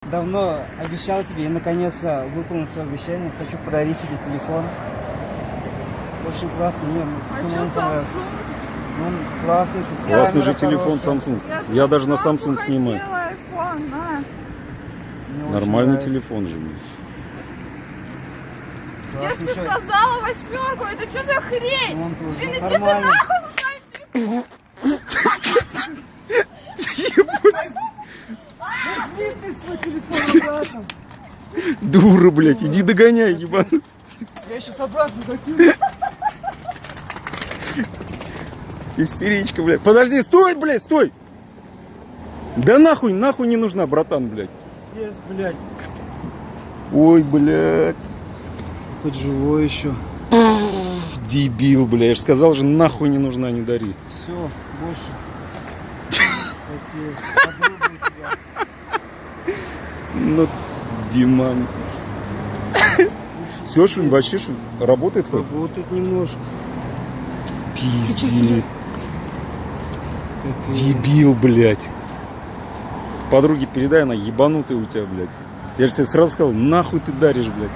Давно обещал тебе и наконец-то выполнил свое обещание. Хочу подарить тебе телефон. Очень классный, мне самому понравился. Он классный. Классный же телефон Samsung. Я даже на Samsung снимаю. iPhone, на. Нормальный телефон же. Я же тебе сказала 8, это что за хрень? Вон тоже. Блин, иди ты Нормально. нахуй со своим телефоном. Дура, блядь, иди догоняй, ебаный. Я сейчас обратно закину. Истеричка, блядь. Подожди, стой, блядь, стой. Да нахуй не нужна, братан, блядь. Здесь, блядь. Ой, блядь. Хоть живой еще. Дебил, блядь. Я же сказал же, нахуй не нужна, не дари. Все, больше. Такие подруги у тебя. Ну, Диман. Все, что ли, вообще, что ли, работает хоть? Работает немножко. Пиздец. Дебил, блядь. Подруге передай, она ебанутая у тебя, блядь. Я же тебе сразу сказал, нахуй ты даришь, блядь.